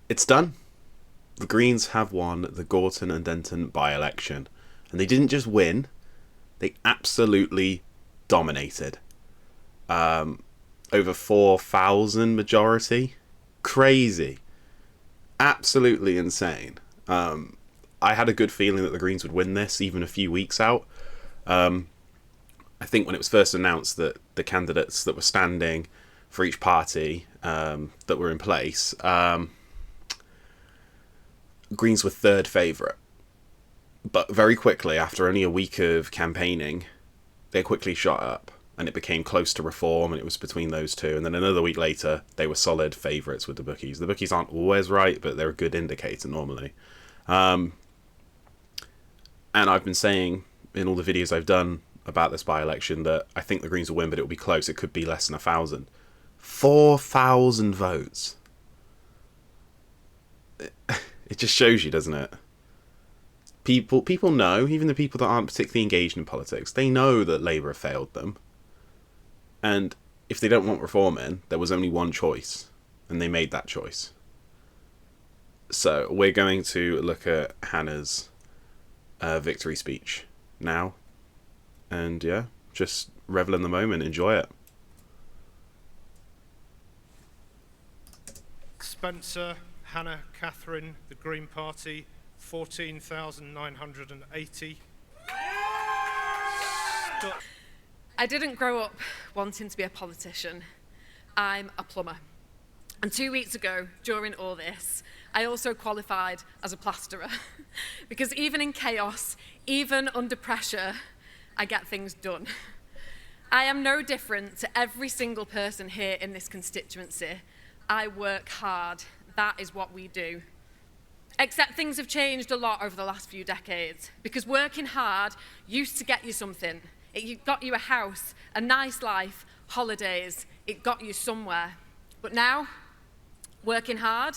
It's done. The Greens have won the Gorton and Denton by-election. And they didn't just win, they absolutely dominated. Over 4,000 majority. Crazy. Absolutely insane. I had a good feeling that the Greens would win this, even a few weeks out. I think when it was first announced that the candidates that were standing for each party that were in place, Greens were third favourite. But very quickly, after only a week of campaigning, they quickly shot up and it became close to Reform, and it was between those two. And then another week later, they were solid favourites with the bookies. The bookies aren't always right, but they're a good indicator normally. And I've been saying in all the videos I've done about this by-election that I think the Greens will win, but it will be close. It could be less than 1,000. 4,000 votes. It just shows you, doesn't it? People know, even the people that aren't particularly engaged in politics, they know that Labour have failed them. And if they don't want reform in, there was only one choice, and they made that choice. So we're going to look at Hannah's victory speech now. And yeah, just revel in the moment, enjoy it. Spencer, Hannah, Catherine, the Green Party, 14,980. I didn't grow up wanting to be a politician. I'm a plumber. And 2 weeks ago, during all this, I also qualified as a plasterer. Because even in chaos, even under pressure, I get things done. I am no different to every single person here in this constituency. I work hard. That is what we do. Except things have changed a lot over the last few decades, because working hard used to get you something. It got you a house, a nice life, holidays. It got you somewhere. But now, working hard,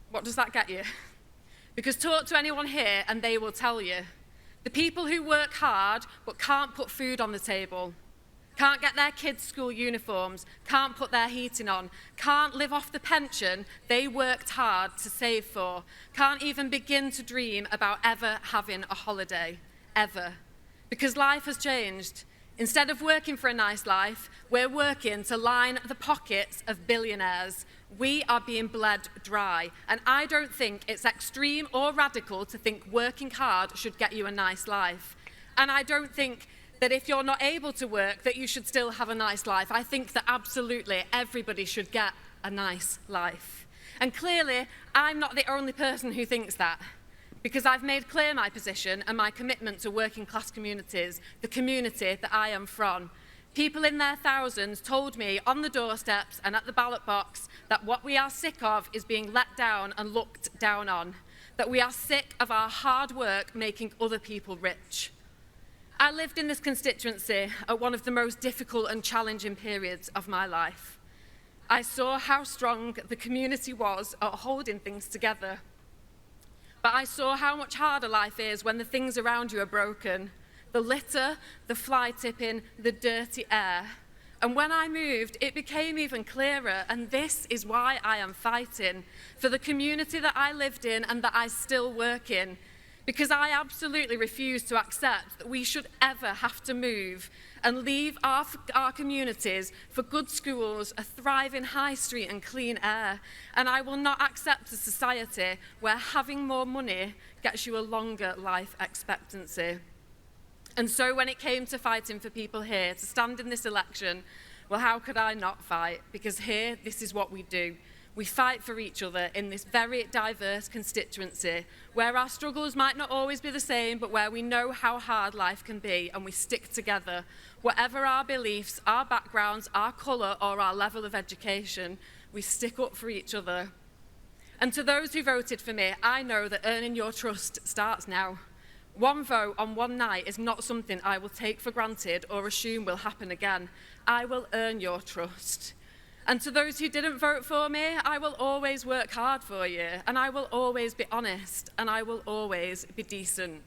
what does that get you? Because talk to anyone here and they will tell you. The people who work hard but can't put food on the table, can't get their kids' school uniforms, can't put their heating on, can't live off the pension they worked hard to save for, can't even begin to dream about ever having a holiday, ever. Because life has changed. Instead of working for a nice life, we're working to line the pockets of billionaires. We are being bled dry, and I don't think it's extreme or radical to think working hard should get you a nice life. And I don't think that if you're not able to work, that you should still have a nice life. I think that absolutely everybody should get a nice life. And clearly, I'm not the only person who thinks that, because I've made clear my position and my commitment to working class communities, the community that I am from. People in their thousands told me on the doorsteps and at the ballot box that what we are sick of is being let down and looked down on, that we are sick of our hard work making other people rich. I lived in this constituency at one of the most difficult and challenging periods of my life. I saw how strong the community was at holding things together. But I saw how much harder life is when the things around you are broken. The litter, the fly tipping, the dirty air. And when I moved, it became even clearer, and this is why I am fighting for the community that I lived in and that I still work in. Because I absolutely refuse to accept that we should ever have to move and leave our communities for good schools, a thriving high street and clean air. And I will not accept a society where having more money gets you a longer life expectancy. And so when it came to fighting for people here to stand in this election, well, how could I not fight? Because here, this is what we do. We fight for each other in this very diverse constituency where our struggles might not always be the same, but where we know how hard life can be, and we stick together. Whatever our beliefs, our backgrounds, our colour or our level of education, we stick up for each other. And to those who voted for me, I know that earning your trust starts now. One vote on one night is not something I will take for granted or assume will happen again. I will earn your trust. And to those who didn't vote for me, I will always work hard for you, and I will always be honest, and I will always be decent.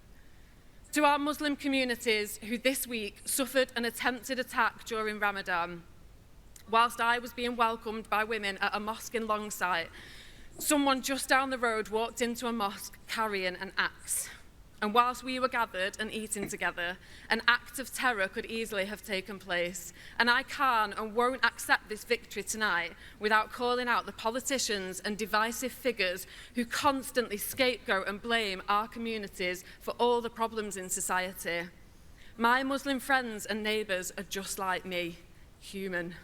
To our Muslim communities who this week suffered an attempted attack during Ramadan, whilst I was being welcomed by women at a mosque in Longsight, Someone just down the road walked into a mosque carrying an axe. And whilst we were gathered and eating together, an act of terror could easily have taken place. And I can't and won't accept this victory tonight without calling out the politicians and divisive figures who constantly scapegoat and blame our communities for all the problems in society. My Muslim friends and neighbours are just like me, human.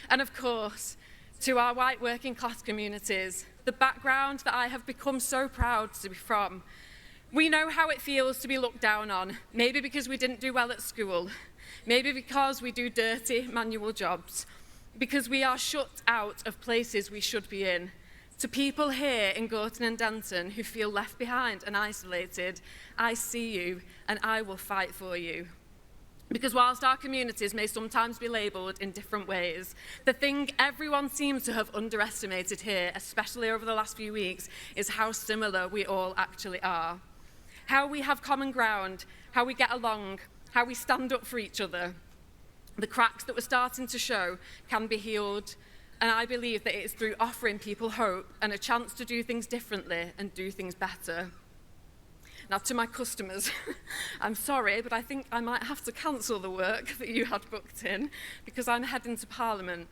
And of course, to our white working class communities, the background that I have become so proud to be from, we know how it feels to be looked down on, maybe because we didn't do well at school, maybe because we do dirty manual jobs, because we are shut out of places we should be in. To people here in Gorton and Denton who feel left behind and isolated, I see you and I will fight for you. Because whilst our communities may sometimes be labelled in different ways, the thing everyone seems to have underestimated here, especially over the last few weeks, is how similar we all actually are. How we have common ground, how we get along, how we stand up for each other. The cracks that were starting to show can be healed, and I believe that it is through offering people hope and a chance to do things differently and do things better. Now, to my customers, I'm sorry, but I think I might have to cancel the work that you had booked in because I'm heading to Parliament.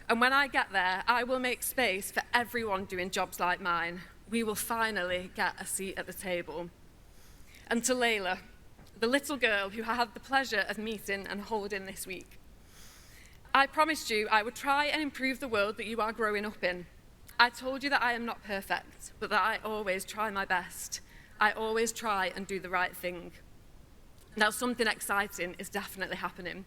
And when I get there, I will make space for everyone doing jobs like mine. We will finally get a seat at the table. And to Layla, the little girl who I had the pleasure of meeting and holding this week. I promised you I would try and improve the world that you are growing up in. I told you that I am not perfect, but that I always try my best. I always try and do the right thing. Now, something exciting is definitely happening.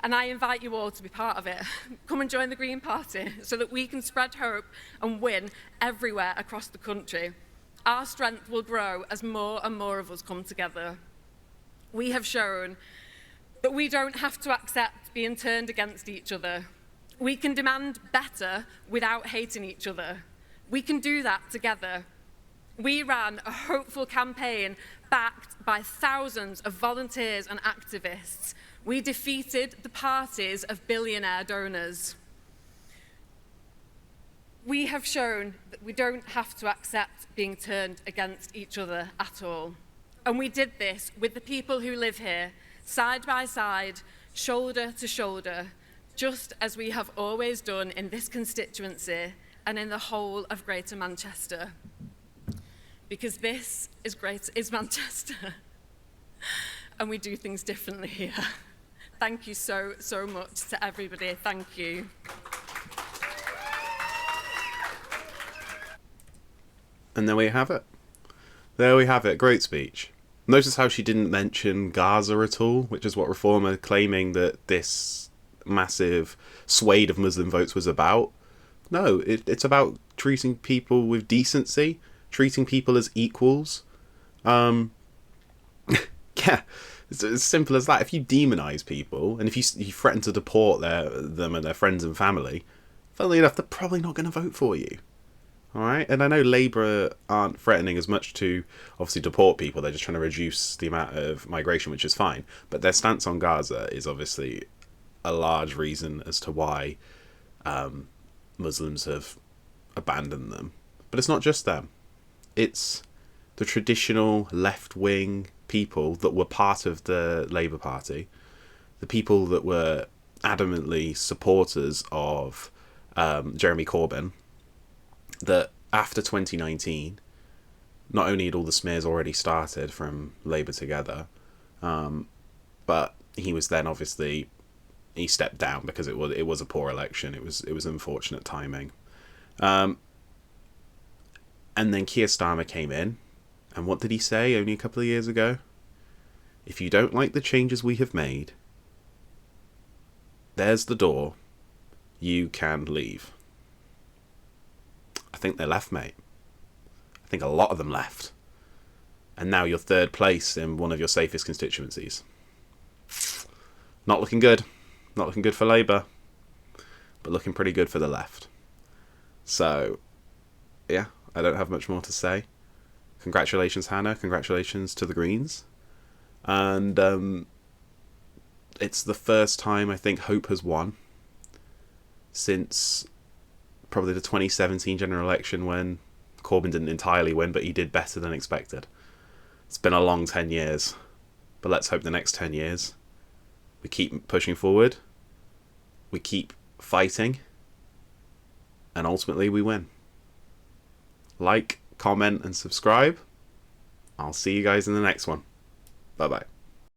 And I invite you all to be part of it. Come and join the Green Party so that we can spread hope and win everywhere across the country. Our strength will grow as more and more of us come together. We have shown that we don't have to accept being turned against each other. We can demand better without hating each other. We can do that together. We ran a hopeful campaign backed by thousands of volunteers and activists. We defeated the parties of billionaire donors. We have shown that we don't have to accept being turned against each other at all. And we did this with the people who live here, side by side, shoulder to shoulder, just as we have always done in this constituency and in the whole of Greater Manchester. Because this is Manchester, and we do things differently here. Thank you so, so much to everybody. Thank you. And there we have it. There we have it. Great speech. Notice how she didn't mention Gaza at all, which is what Reform are claiming that this massive swathe of Muslim votes was about. No, it's about treating people with decency, treating people as equals. Yeah, it's as simple as that. If you demonize people, and if you threaten to deport them and their friends and family, funnily enough, they're probably not going to vote for you. All right, and I know Labour aren't threatening as much to obviously deport people. They're just trying to reduce the amount of migration, which is fine. But their stance on Gaza is obviously a large reason as to why Muslims have abandoned them. But it's not just them. It's the traditional left-wing people that were part of the Labour Party, the people that were adamantly supporters of Jeremy Corbyn, that after 2019, not only had all the smears already started from Labour Together, but he was then obviously, he stepped down because it was a poor election. It was unfortunate timing. And then Keir Starmer came in, and what did he say only a couple of years ago? If you don't like the changes we have made, there's the door. You can leave. I think they left, mate. I think a lot of them left. And now you're third place in one of your safest constituencies. Not looking good. Not looking good for Labour. But looking pretty good for the left. So, yeah, I don't have much more to say. Congratulations, Hannah. Congratulations to the Greens. And it's the first time I think Hope has won since probably the 2017 general election when Corbyn didn't entirely win, but he did better than expected. It's been a long 10 years, but let's hope the next 10 years we keep pushing forward, we keep fighting, and ultimately we win. Like, comment, and subscribe. I'll see you guys in the next one. Bye-bye.